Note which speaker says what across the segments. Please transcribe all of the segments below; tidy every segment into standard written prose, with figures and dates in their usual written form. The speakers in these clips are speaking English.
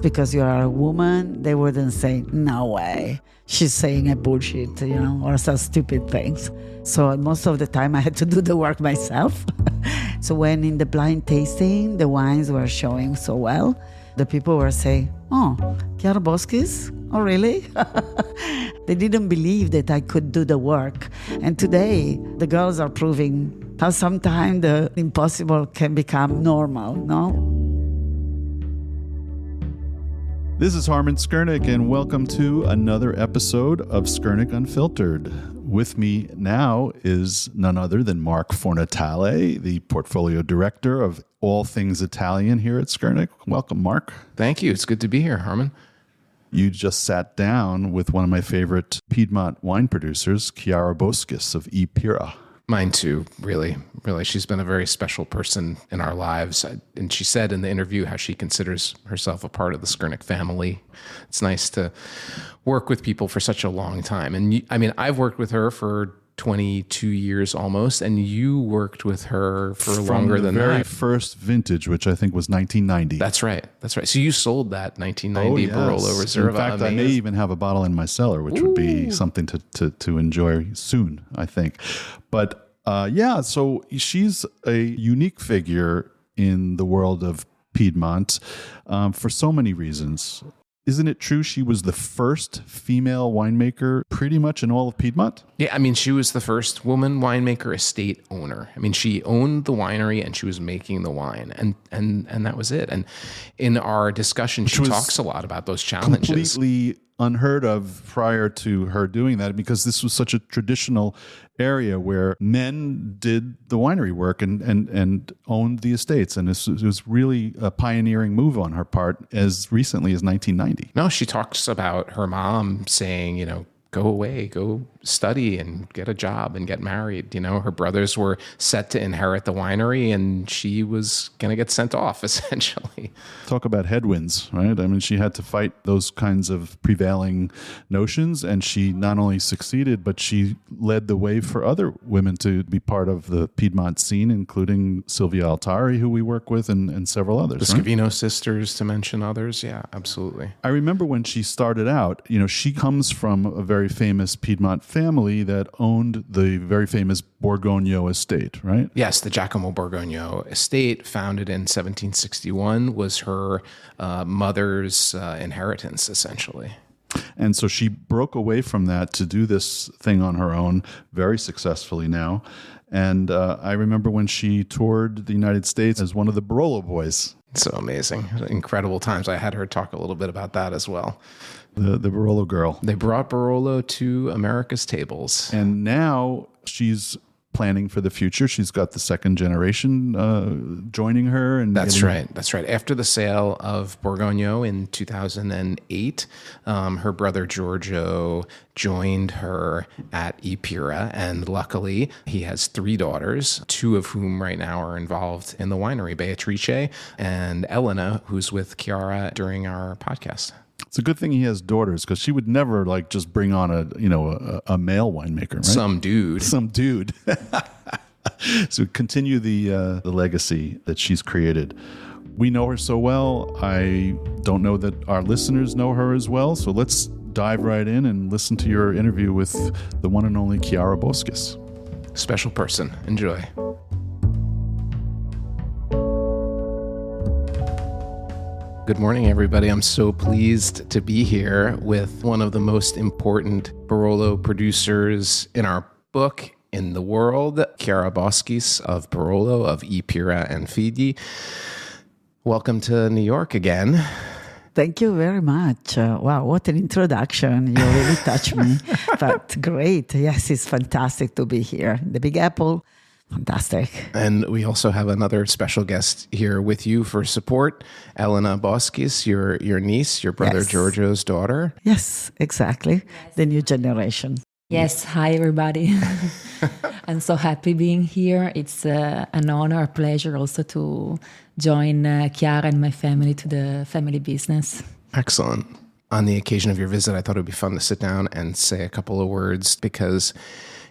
Speaker 1: because you are a woman, they wouldn't say, no way, she's saying a bullshit, or some stupid things. So most of the time I had to do the work myself. So when in the blind tasting, the wines were showing so well, the people were saying, oh, Chiara Boschis? Oh, really? They didn't believe that I could do the work. And today, the girls are proving how sometimes the impossible can become normal, no?
Speaker 2: This is Harman Skurnik, and welcome to another episode of Skurnik Unfiltered. With me now is none other than Mark Fornatale, the portfolio director of all things Italian here at Skurnik. Welcome, Mark.
Speaker 3: Thank you. It's good to be here, Harman.
Speaker 2: You just sat down with one of my favorite Piedmont wine producers, Chiara Boschis of Pira.
Speaker 3: Mine too, really. She's been a very special person in our lives. And she said in the interview how she considers herself a part of the Skurnik family. It's nice to work with people for such a long time. And I've worked with her for 22 years almost, and you worked with her for longer than that.
Speaker 2: From the very first vintage, which I think was 1990.
Speaker 3: That's right. So you sold that 1990 Barolo Reserva.
Speaker 2: In fact, I may even have a bottle in my cellar, which would be something to enjoy soon, I think. But so she's a unique figure in the world of Piedmont for so many reasons. Isn't it true she was the first female winemaker pretty much in all of Piedmont?
Speaker 3: Yeah, she was the first woman winemaker, estate owner. She owned the winery and she was making the wine, and that was it. And in our discussion, she talks a lot about those challenges.
Speaker 2: Completely unheard of prior to her doing that, because this was such a traditional area where men did the winery work and owned the estates. And it was really a pioneering move on her part as recently as 1990.
Speaker 3: No, she talks about her mom saying, go away, go study and get a job and get married. Her brothers were set to inherit the winery and she was going to get sent off, essentially.
Speaker 2: Talk about headwinds, right? She had to fight those kinds of prevailing notions, and she not only succeeded, but she led the way for other women to be part of the Piedmont scene, including Silvia Altari, who we work with, and several others.
Speaker 3: The Scavino sisters, to mention others. Yeah, absolutely.
Speaker 2: I remember when she started out, she comes from a very famous Piedmont family that owned the very famous Borgogno estate, right?
Speaker 3: Yes, the Giacomo Borgogno estate, founded in 1761, was her mother's inheritance, essentially.
Speaker 2: And so she broke away from that to do this thing on her own, very successfully now. And I remember when she toured the United States as one of the Barolo Boys.
Speaker 3: So amazing. Incredible times. I had her talk a little bit about that as well.
Speaker 2: The Barolo Girl.
Speaker 3: They brought Barolo to America's tables.
Speaker 2: And now she's planning for the future. She's got the second generation joining her. And
Speaker 3: That's right. After the sale of Borgogno in 2008, her brother Giorgio joined her at Pira, and luckily he has 3 daughters, 2 of whom right now are involved in the winery, Beatrice and Elena, who's with Chiara during our podcast.
Speaker 2: It's a good thing he has daughters, because she would never just bring on a male winemaker, right?
Speaker 3: Some dude.
Speaker 2: So continue the legacy that she's created. We know her so well. I don't know that our listeners know her as well. So let's dive right in and listen to your interview with the one and only Chiara Boschis.
Speaker 3: Special person. Enjoy. Good morning, everybody. I'm so pleased to be here with one of the most important Barolo producers in our book, in the world, Chiara Boschis of Barolo, of Pira and Figli. Welcome to New York again.
Speaker 1: Thank you very much. Wow, what an introduction. You really touched me. But great. Yes, it's fantastic to be here. The Big Apple. Fantastic.
Speaker 3: And we also have another special guest here with you for support, Elena Boschis, your niece, your brother Giorgio's daughter.
Speaker 1: Yes, exactly. The new generation.
Speaker 4: Yes, hi everybody. I'm so happy being here. It's an honor, a pleasure also to join Chiara and my family to the family business.
Speaker 3: Excellent. On the occasion of your visit, I thought it would be fun to sit down and say a couple of words, because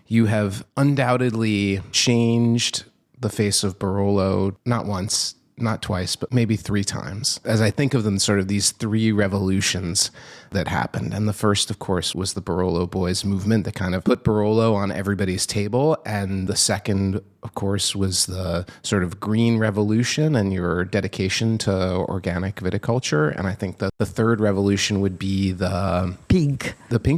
Speaker 3: you have undoubtedly changed the face of Barolo, not once, not twice, but maybe 3 times, as I think of them, sort of these 3 revolutions that happened. And the first, of course, was the Barolo Boys movement that kind of put Barolo on everybody's table. And the second, of course, was the sort of green revolution and your dedication to organic viticulture. And I think that the third revolution would be the pink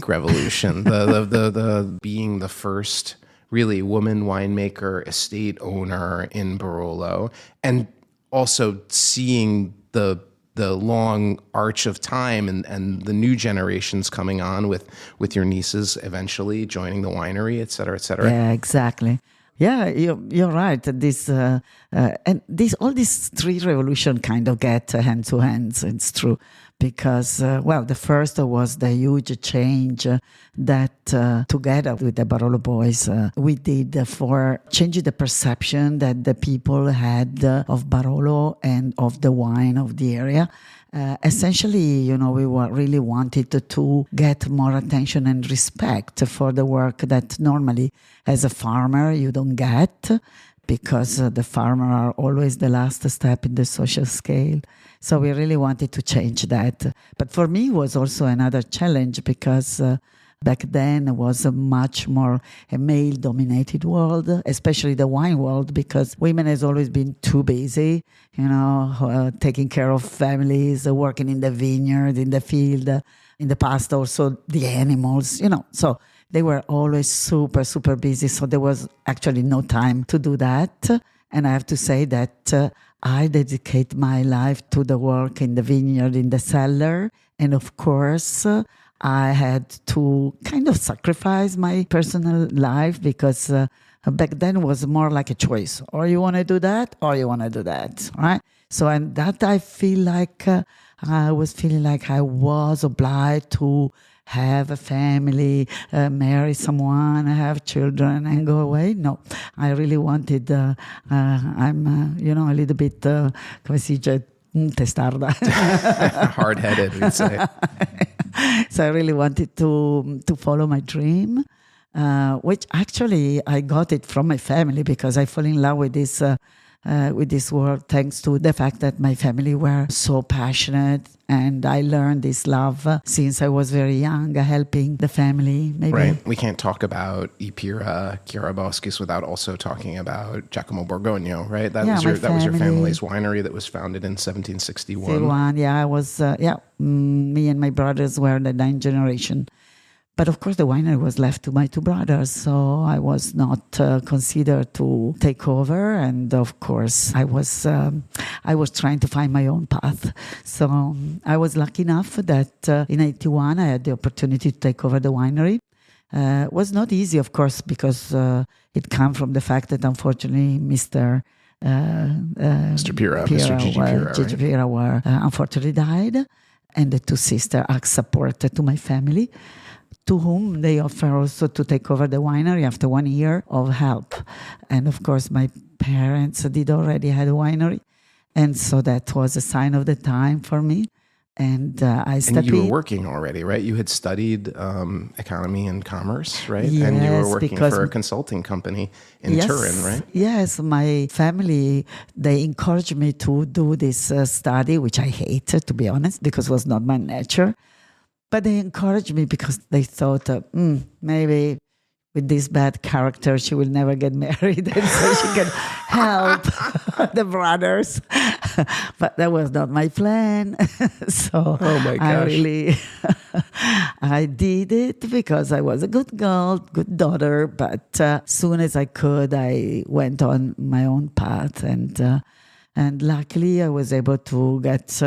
Speaker 3: revolution, the being the first really woman winemaker, estate owner in Barolo, and also seeing the long arch of time and the new generations coming on with your nieces eventually joining the winery, et cetera, et cetera.
Speaker 1: Yeah, exactly. Yeah, you're right. All these 3 revolutions kind of get hand to hand. It's true. Because, the first was the huge change that together with the Barolo Boys, we did for changing the perception that the people had of Barolo and of the wine of the area. Essentially, we really wanted to get more attention and respect for the work that normally as a farmer you don't get, because the farmer are always the last step in the social scale. So we really wanted to change that. But for me, it was also another challenge because back then it was a much more a male-dominated world, especially the wine world, because women has always been too busy, taking care of families, working in the vineyard, in the field, in the past also the animals, So they were always super, super busy. So there was actually no time to do that. And I have to say that I dedicate my life to the work in the vineyard, in the cellar. And of course, I had to kind of sacrifice my personal life because back then it was more like a choice. Or you want to do that, or you want to do that, right? So and that I feel like I was feeling like I was obliged to have a family, marry someone, have children, and go away. No, I really wanted. I'm, a little bit, come si dice, testarda,
Speaker 3: hard-headed, we'd say.
Speaker 1: So I really wanted to follow my dream, which actually I got it from my family because I fell in love with this work thanks to the fact that my family were so passionate, and I learned this love since I was very young, helping the family. Maybe.
Speaker 3: Right. We can't talk about Chiara Boschis without also talking about Giacomo Borgogno, right? That was your family's winery that was founded in 1761.
Speaker 1: Yeah, I was. Me and my brothers were the 9th generation. But of course, the winery was left to my 2 brothers, so I was not considered to take over. And of course, I was trying to find my own path. So I was lucky enough that in 81 I had the opportunity to take over the winery. It was not easy, of course, because it came from the fact that unfortunately Mr.
Speaker 3: Pira, Gigi
Speaker 1: Pira, unfortunately died, and the 2 sisters asked support to my family, to whom they offer also to take over the winery after 1 year of help. And of course, my parents did already have a winery. And so that was a sign of the time for me. And I stepped in.
Speaker 3: And you were working already, right? You had studied economy and commerce, right?
Speaker 1: Yes,
Speaker 3: and you were working for a consulting company in Turin, right?
Speaker 1: Yes, my family, they encouraged me to do this study, which I hated, to be honest, because it was not my nature. But they encouraged me because they thought, maybe with this bad character, she will never get married, and so she can help the brothers. But that was not my plan. So
Speaker 3: oh my gosh.
Speaker 1: I did it because I was a good girl, good daughter. But soon as I could, I went on my own path, and luckily, I was able to get,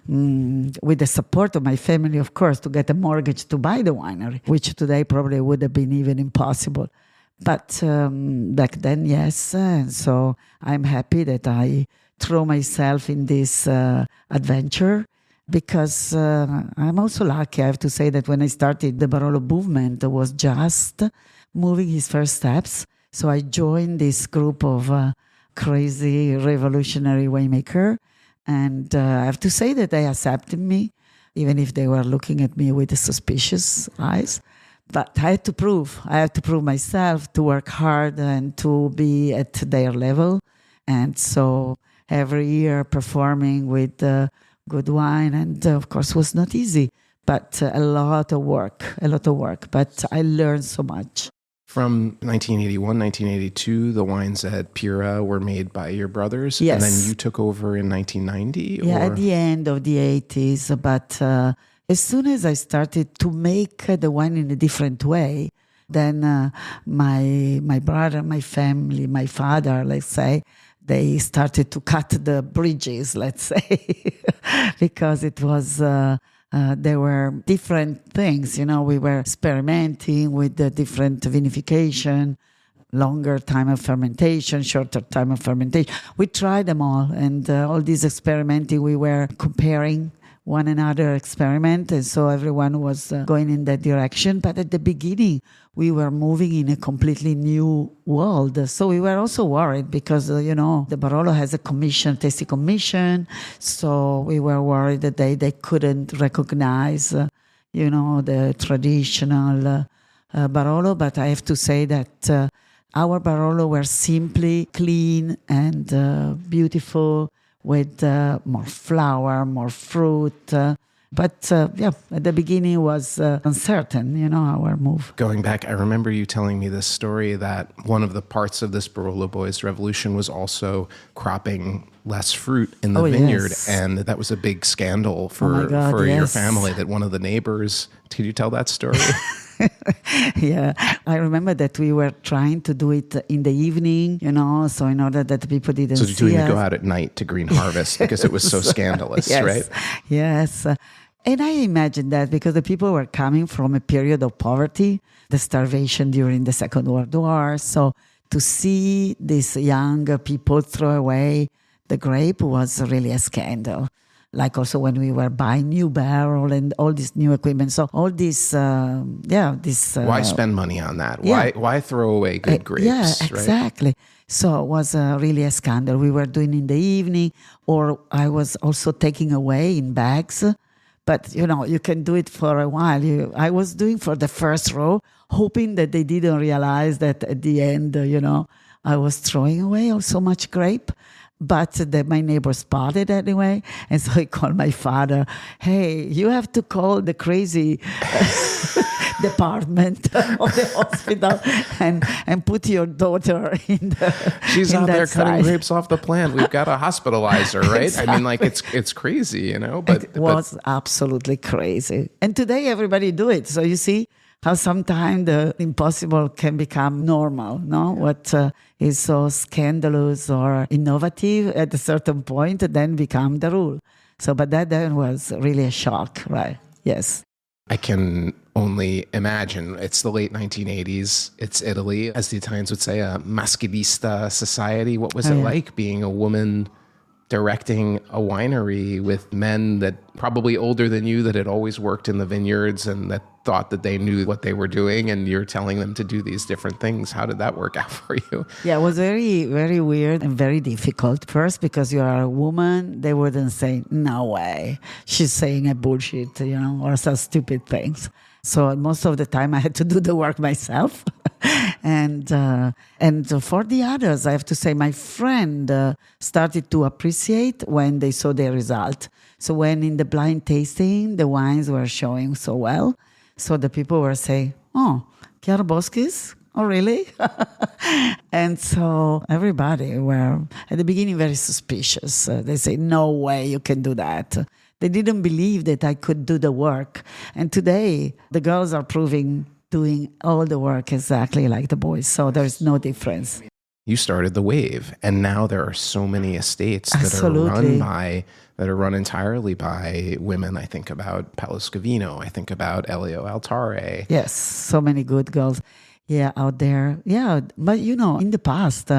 Speaker 1: with the support of my family, of course, to get a mortgage to buy the winery, which today probably would have been even impossible. But back then, yes. And so I'm happy that I threw myself in this adventure, because I'm also lucky. I have to say that when I started the Barolo movement, I was just moving his first steps. So I joined this group of crazy revolutionary winemaker, and I have to say that they accepted me, even if they were looking at me with suspicious eyes. But I had to prove myself, to work hard and to be at their level. And so every year performing with good wine. And of course, it was not easy, but a lot of work. But I learned so much.
Speaker 3: From 1981, 1982, the wines at Pira were made by your brothers.
Speaker 1: Yes.
Speaker 3: And then you took over in 1990?
Speaker 1: Yeah,
Speaker 3: or?
Speaker 1: at the end of the 80s. But as soon as I started to make the wine in a different way, then my brother, my family, my father, let's say, they started to cut the bridges, let's say, because it was... there were different things, we were experimenting with the different vinification, longer time of fermentation, shorter time of fermentation. We tried them all, and all this experimenting, we were comparing one another experiment, and so everyone was going in that direction. But at the beginning, we were moving in a completely new world. So we were also worried because, the Barolo has a tasting commission. So we were worried that they couldn't recognize, the traditional Barolo. But I have to say that our Barolo were simply clean and beautiful, with more flour, more fruit. But at the beginning was uncertain, our move.
Speaker 3: Going back, I remember you telling me this story that one of the parts of this Barolo Boys revolution was also cropping less fruit in the vineyard.
Speaker 1: Yes.
Speaker 3: And that was a big scandal for your
Speaker 1: yes.
Speaker 3: family, that one of the neighbors... Could you tell that story?
Speaker 1: Yeah, I remember that we were trying to do it in the evening, so in order that people didn't see us.
Speaker 3: So you didn't go out at night to green harvest because it was so scandalous,
Speaker 1: yes.
Speaker 3: right?
Speaker 1: Yes. And I imagine that because the people were coming from a period of poverty, the starvation during the Second World War. So to see these young people throw away the grape was really a scandal. Like also when we were buying new barrel and all this new equipment. So all this,
Speaker 3: why spend money on that?
Speaker 1: Yeah.
Speaker 3: Why throw away good grapes?
Speaker 1: Yeah, exactly. Right? So it was really a scandal. We were doing in the evening, or I was also taking away in bags. But, you can do it for a while. I was doing for the first row, hoping that they didn't realize that at the end, I was throwing away so much grape. But my neighbor spotted anyway. And so he called my father, hey, you have to call the crazy department of the hospital and put your daughter in the
Speaker 3: She's
Speaker 1: in
Speaker 3: out there
Speaker 1: side.
Speaker 3: cutting grapes off the plant. We've got to hospitalize her, right?
Speaker 1: Exactly.
Speaker 3: I mean, it's crazy, But
Speaker 1: it was absolutely crazy. And today everybody do it. So you see how sometimes the impossible can become normal, no? What is so scandalous or innovative at a certain point then become the rule. So, but that then was really a shock, right? Yes.
Speaker 3: I can only imagine. It's the late 1980s. It's Italy, as the Italians would say, a maschilista society. What was it like being a woman directing a winery with men that probably older than you, that had always worked in the vineyards and that thought that they knew what they were doing, and you're telling them to do these different things? How did that work out for you?
Speaker 1: Yeah, it was very, very weird and very difficult. First, because you are a woman, they wouldn't say, no way, she's saying a bullshit, or some stupid things. So most of the time I had to do the work myself. And for the others, I have to say my friend started to appreciate when they saw the result. So when in the blind tasting, the wines were showing so well. So the people were saying, oh, Chiara Boschis? Oh, really? And so everybody were, at the beginning, very suspicious. They say, no way you can do that. They didn't believe that I could do the work. And today, the girls are doing all the work exactly like the boys. So there's no difference.
Speaker 3: You started the wave, and now there are so many estates that
Speaker 1: Absolutely.
Speaker 3: are run entirely by women. I think about Paolo Scavino. I think about Elio Altare.
Speaker 1: Yes, so many good girls. Yeah, out there. Yeah, but in the past,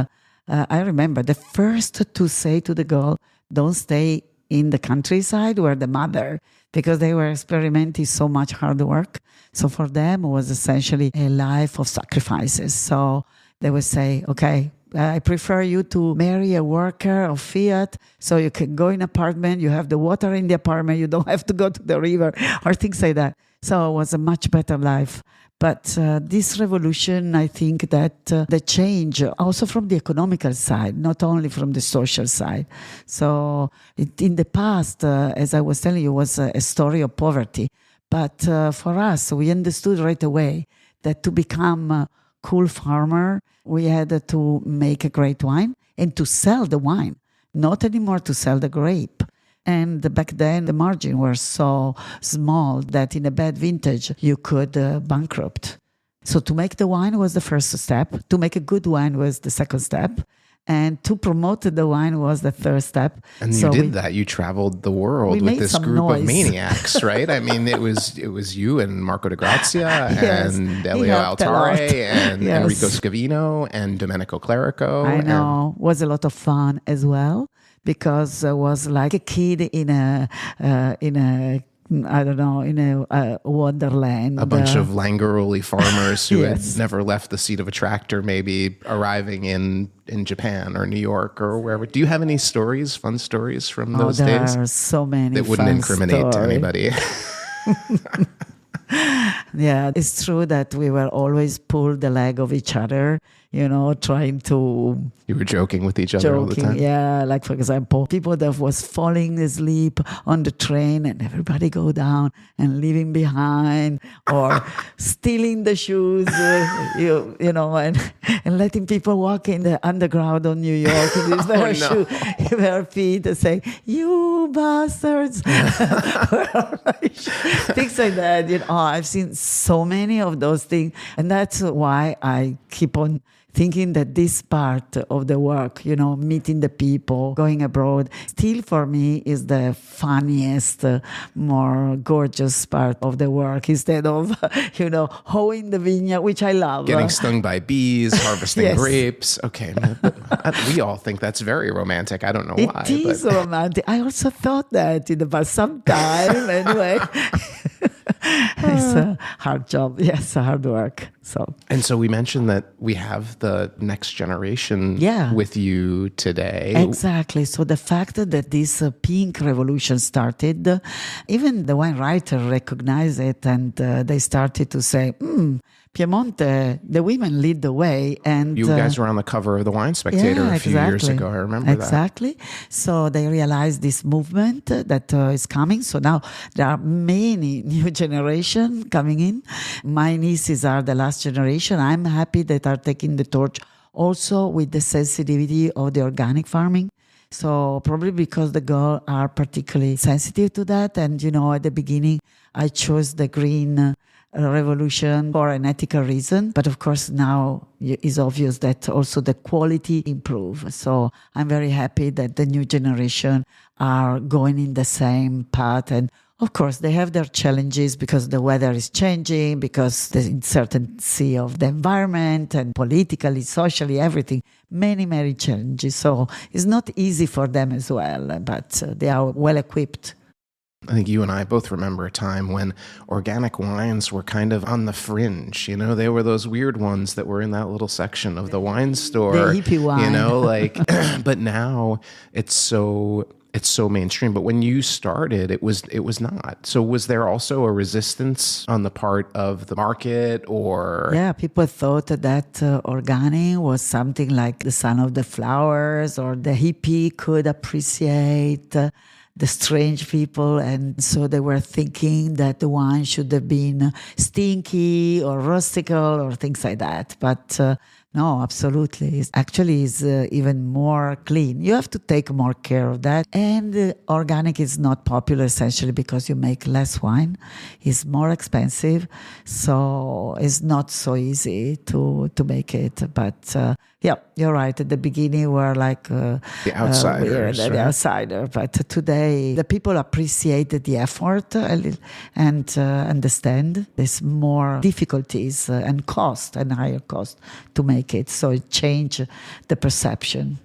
Speaker 1: I remember the first to say to the girl, don't stay in the countryside, were the mother, because they were experimenting so much hard work. So for them, it was essentially a life of sacrifices. So they would say, okay, I prefer you to marry a worker of Fiat, so you can go in apartment, you have the water in the apartment, you don't have to go to the river, or things like that. So it was a much better life. But this revolution, I think that the change also from the economical side, not only from the social side. So in the past, as I was telling you, was a story of poverty. But for us, we understood right away that to become a cool farmer, we had to make a great wine and to sell the wine, not anymore to sell the grape. And back then, the margin were so small that in a bad vintage, you could bankrupt. So to make the wine was the first step. To make a good wine was the second step. And to promote the wine was the third step.
Speaker 3: And you did that. You traveled the world with this group of maniacs, right? I mean, it was you and Marco de Grazia
Speaker 1: Yes,
Speaker 3: and
Speaker 1: he
Speaker 3: Elio
Speaker 1: helped a
Speaker 3: Altare
Speaker 1: lot.
Speaker 3: and
Speaker 1: Yes.
Speaker 3: Enrico Scavino and Domenico Clerico.
Speaker 1: I know. Was a lot of fun as well, because I was like a kid in a wonderland.
Speaker 3: A bunch of Langaroli farmers who
Speaker 1: Yes.
Speaker 3: had never left the seat of a tractor, maybe arriving in Japan or New York or wherever. Do you have any stories, fun stories from those
Speaker 1: there
Speaker 3: days
Speaker 1: are so many
Speaker 3: that wouldn't
Speaker 1: fun
Speaker 3: incriminate
Speaker 1: stories.
Speaker 3: anybody?
Speaker 1: Yeah, it's true that we were always pull the leg of each other, trying to
Speaker 3: You were joking with each other all the time?
Speaker 1: Yeah, like for example, people that was falling asleep on the train and everybody go down and leaving behind, or stealing the shoes, and letting people walk in the underground of New York in these bare feet and say, "You bastards!" Things like that. I've seen so many of those things, and that's why I keep on thinking that this part of the work, meeting the people, going abroad, still for me is the funniest, more gorgeous part of the work, instead of, hoeing the vineyard, which I love.
Speaker 3: Getting stung by bees, harvesting
Speaker 1: Yes.
Speaker 3: grapes. Okay. We all think that's very romantic. I don't know why.
Speaker 1: It is romantic. I also thought that in the past sometime, anyway. It's a hard job. Yes, a hard work.
Speaker 3: And so we mentioned that we have the next generation with you today.
Speaker 1: Exactly. So the fact that this pink revolution started, even the wine writer recognized it, and they started to say, Piedmont, the women lead the way. And
Speaker 3: you guys were on the cover of the Wine Spectator a few years ago. I remember that.
Speaker 1: Exactly. So they realized this movement that is coming. So now there are many new generation coming in. My nieces are the last generation. I'm happy that are taking the torch also with the sensitivity of the organic farming. So probably because the girls are particularly sensitive to that. And, at the beginning, I chose the green revolution for an ethical reason. But of course, now it's obvious that also the quality improve. So I'm very happy that the new generation are going in the same path. And of course, they have their challenges because the weather is changing, because the uncertainty of the environment and politically, socially, everything, many, many challenges. So it's not easy for them as well, but they are well equipped.
Speaker 3: I think you and I both remember a time when organic wines were kind of on the fringe. They were those weird ones that were in that little section of the wine store.
Speaker 1: The hippie wine.
Speaker 3: But now it's so mainstream. But when you started, it was not. So was there also a resistance on the part of the market, or?
Speaker 1: Yeah, people thought that organic was something like the son of the flowers, or the hippie could appreciate the strange people, and so they were thinking that the wine should have been stinky or rustical or things like that. But no, absolutely. It's even more clean. You have to take more care of that. And organic is not popular essentially because you make less wine. It's more expensive. So it's not so easy to make it. But yeah, you're right. At the beginning, we're like
Speaker 3: the outsiders.
Speaker 1: The outsider. But today, the people appreciate the effort and understand there's more difficulties and cost and higher cost to make it. So it changed the perception.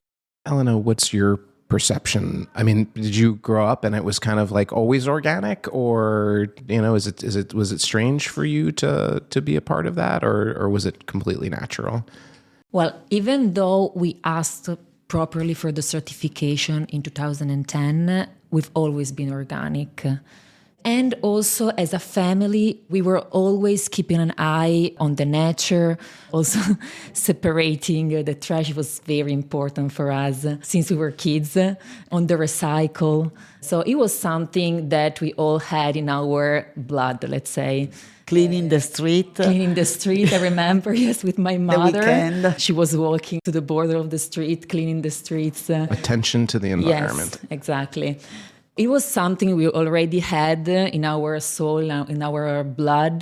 Speaker 3: Elena, what's your perception? I mean, did you grow up and it was kind of like always organic, or was it strange for you to be a part of that, or was it completely natural?
Speaker 4: Well, even though we asked properly for the certification in 2010, we've always been organic. And also as a family, we were always keeping an eye on the nature, also separating the trash was very important for us since we were kids, on the recycle. So it was something that we all had in our blood, let's say.
Speaker 1: Cleaning the street.
Speaker 4: Cleaning the street, I remember, yes, with my mother.
Speaker 1: weekend.
Speaker 4: She was walking to the border of the street, cleaning the streets.
Speaker 3: Attention to the environment.
Speaker 4: Yes, exactly. It was something we already had in our soul, in our blood.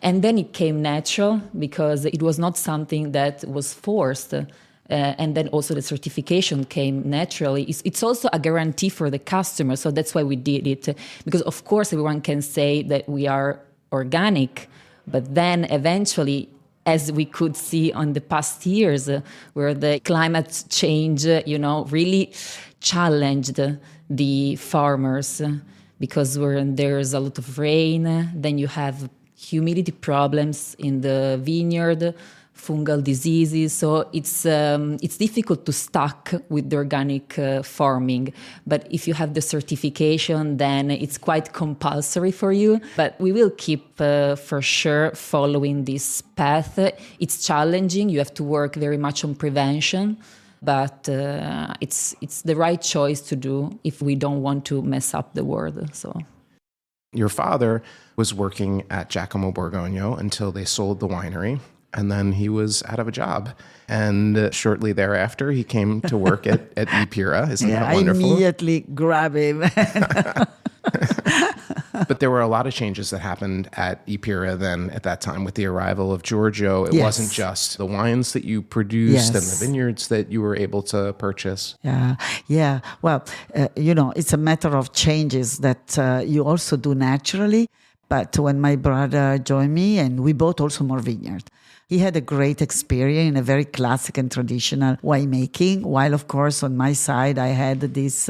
Speaker 4: And then it came natural because it was not something that was forced. And then also the certification came naturally. It's also a guarantee for the customer. So that's why we did it. Because, of course, everyone can say that we are organic. But then eventually, as we could see on the past years, where the climate change, really challenged the farmers, because when there's a lot of rain, then you have humidity problems in the vineyard, fungal diseases. So it's difficult to stuck with the organic farming. But if you have the certification, then it's quite compulsory for you. But we will keep for sure following this path. It's challenging. You have to work very much on prevention. But it's the right choice to do if we don't want to mess up the world. So,
Speaker 3: your father was working at Giacomo Borgogno until they sold the winery, and then he was out of a job. And shortly thereafter, he came to work at Ipira. Isn't that wonderful?
Speaker 1: I immediately grab him.
Speaker 3: But there were a lot of changes that happened at Ipira then at that time with the arrival of Giorgio. It wasn't just the wines that you produced and the vineyards that you were able to purchase.
Speaker 1: Yeah. Well, it's a matter of changes that you also do naturally. But when my brother joined me, and we bought also more vineyard, he had a great experience in a very classic and traditional winemaking, while, of course, on my side, I had this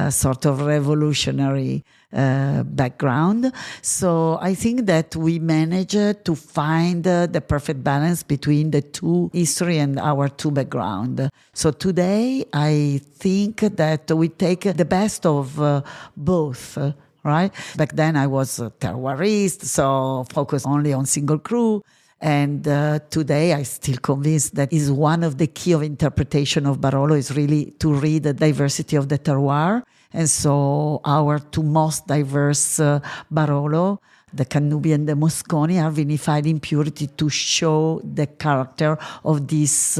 Speaker 1: sort of revolutionary background. So I think that we managed to find the perfect balance between the two history and our two background. So today, I think that we take the best of both. Right? Back then I was a terroirist, so focused only on single cru. And today I still convinced that is one of the key of interpretation of Barolo is really to read the diversity of the terroir. And so our two most diverse Barolo, the Cannubi and the Mosconi, are vinified in purity to show the character of these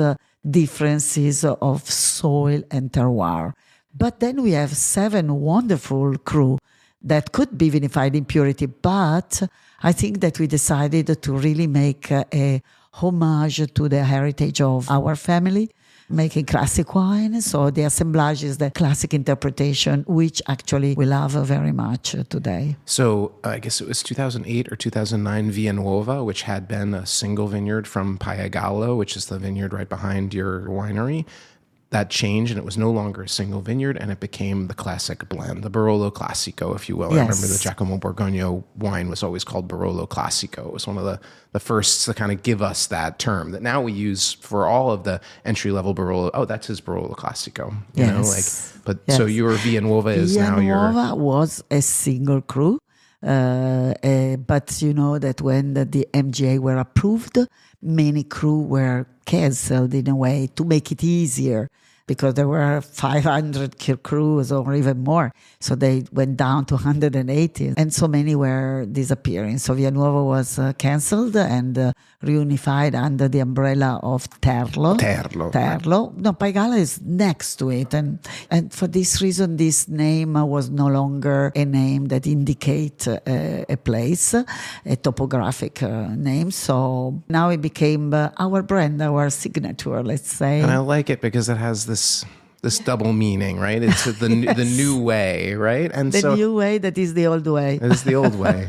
Speaker 1: differences of soil and terroir. But then we have 7 wonderful cru that could be vinified in purity, but I think that we decided to really make a homage to the heritage of our family, making classic wine. So the assemblage is the classic interpretation, which actually we love very much today.
Speaker 3: So I guess it was 2008 or 2009 Via Nuova, which had been a single vineyard from Pallagallo, which is the vineyard right behind your winery. That changed, and it was no longer a single vineyard, and it became the classic blend, the Barolo Classico, if you will.
Speaker 1: Yes.
Speaker 3: I remember the Giacomo Borgogno wine was always called Barolo Classico. It was one of the first to kind of give us that term that now we use for all of the entry-level Barolo. Oh, that's his Barolo Classico. So your Via Nuova is now your...
Speaker 1: Via Nuova was a single cru, but you know that when the MGA were approved, many cru were cancelled in a way to make it easier, because there were 500 crews or even more. So they went down to 180, and so many were disappearing. So Via Nuova was cancelled and reunified under the umbrella of Terlo. No, Paigala is next to it. And for this reason, this name was no longer a name that indicates a place, a topographic name. So now it became our brand, our signature, let's say.
Speaker 3: And I like it because it has this double meaning, right? It's the new way, right? And
Speaker 1: the new way that is the old way.
Speaker 3: It's the old way,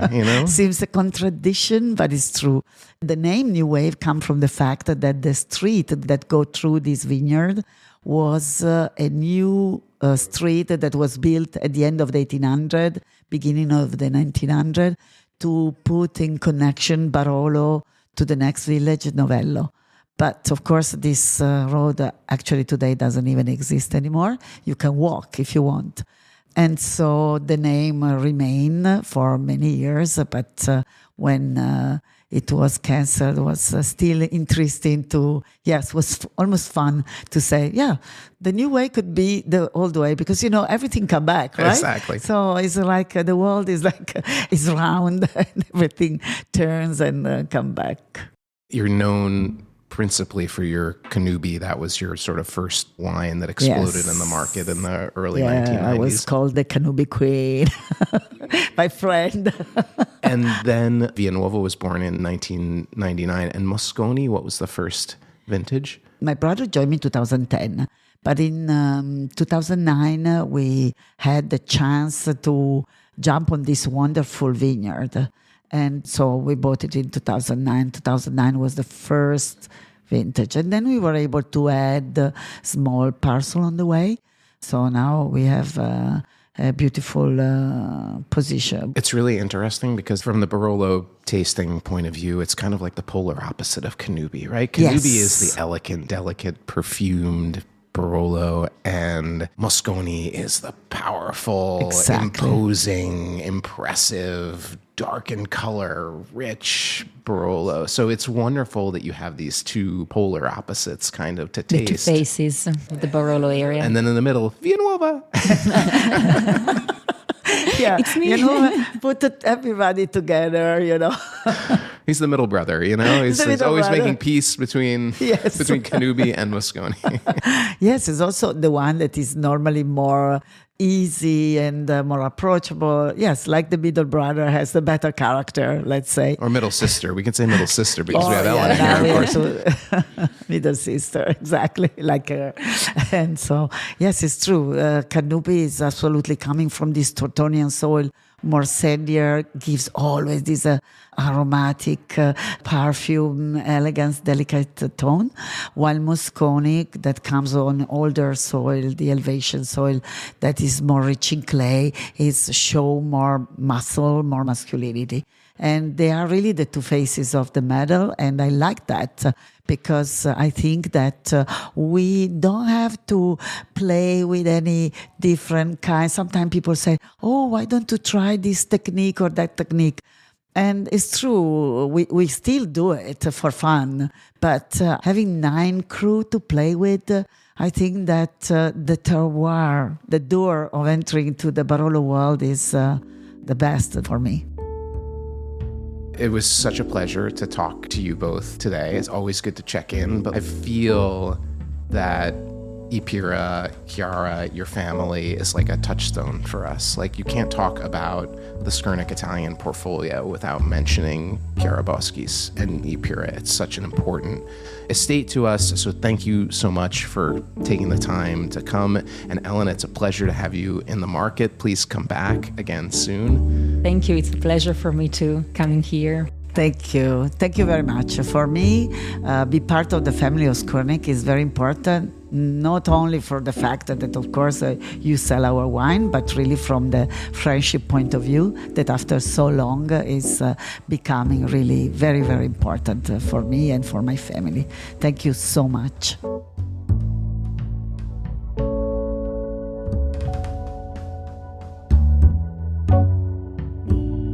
Speaker 1: Seems a contradiction, but it's true. The name New Wave comes from the fact that the street that go through this vineyard was a new street that was built at the end of the 1800, beginning of the 1900, to put in connection Barolo to the next village, Novello. But of course, this road actually today doesn't even exist anymore. You can walk if you want. And so the name remained for many years, but when it was canceled, it was still interesting was almost fun to say, the new way could be the old way, because, everything come back, right?
Speaker 3: Exactly.
Speaker 1: So it's like the world is is round and everything turns and come back.
Speaker 3: You're known principally for your Cannubi. That was your sort of first wine that exploded in the market in the early 1990s.
Speaker 1: I was called the Cannubi Queen, my friend.
Speaker 3: And then Villanuova was born in 1999. And Mosconi, what was the first vintage?
Speaker 1: My brother joined me in 2010. But in 2009, we had the chance to jump on this wonderful vineyard. And so we bought it in 2009. 2009 was the first vintage. And then we were able to add a small parcel on the way. So now we have a beautiful position.
Speaker 3: It's really interesting because from the Barolo tasting point of view, it's kind of like the polar opposite of Cannubi, right? Cannubi is the elegant, delicate, perfumed Barolo, and Mosconi is the powerful, imposing, impressive, dark in color, rich Barolo. So it's wonderful that you have these two polar opposites kind of to taste.
Speaker 4: The two faces of the Barolo area.
Speaker 3: And then in the middle, Villanuova.
Speaker 1: It's me. Put everybody together,
Speaker 3: He's the middle brother, He's always making peace between Cannubi and Mosconi.
Speaker 1: Yes, it's also the one that is normally more easy and more approachable. Yes, like the middle brother has the better character, let's say.
Speaker 3: Or middle sister. We can say middle sister because we have Elena here, of course.
Speaker 1: Middle sister, exactly, like her. And so, yes, it's true. Cannubi is absolutely coming from this Tortonian soil. More sandier, gives always this aromatic perfume, elegance, delicate tone, while Mosconi, that comes on older soil, the elevation soil, that is more rich in clay, is show more muscle, more masculinity. And they are really the two faces of the medal, and I like that because I think that we don't have to play with any different kind. Sometimes people say, why don't you try this technique or that technique? And it's true, we still do it for fun, but having 9 crew to play with, I think that the terroir, the door of entering into the Barolo world is the best for me.
Speaker 3: It was such a pleasure to talk to you both today. It's always good to check in, but I feel that Ipira, Chiara, your family is like a touchstone for us. Like, you can't talk about the Skurnik Italian portfolio without mentioning Chiara Boschis and Ipira. It's such an important estate to us. So thank you so much for taking the time to come. And Elena, it's a pleasure to have you in the market. Please come back again soon.
Speaker 4: Thank you. It's a pleasure for me too, coming here.
Speaker 1: Thank you. Thank you very much. For me, be part of the family of Skurnik is very important, not only for the fact that of course, you sell our wine, but really from the friendship point of view, that after so long is becoming really very, very important for me and for my family. Thank you so much.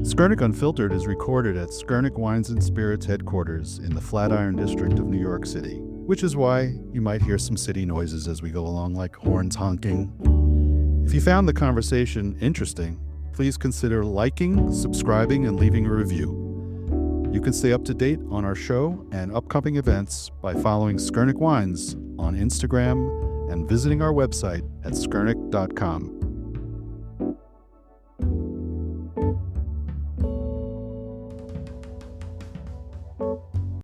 Speaker 2: Skurnik Unfiltered is recorded at Skurnik Wines and Spirits headquarters in the Flatiron District of New York City, which is why you might hear some city noises as we go along, like horns honking. If you found the conversation interesting, please consider liking, subscribing, and leaving a review. You can stay up to date on our show and upcoming events by following Skurnik Wines on Instagram and visiting our website at skurnik.com.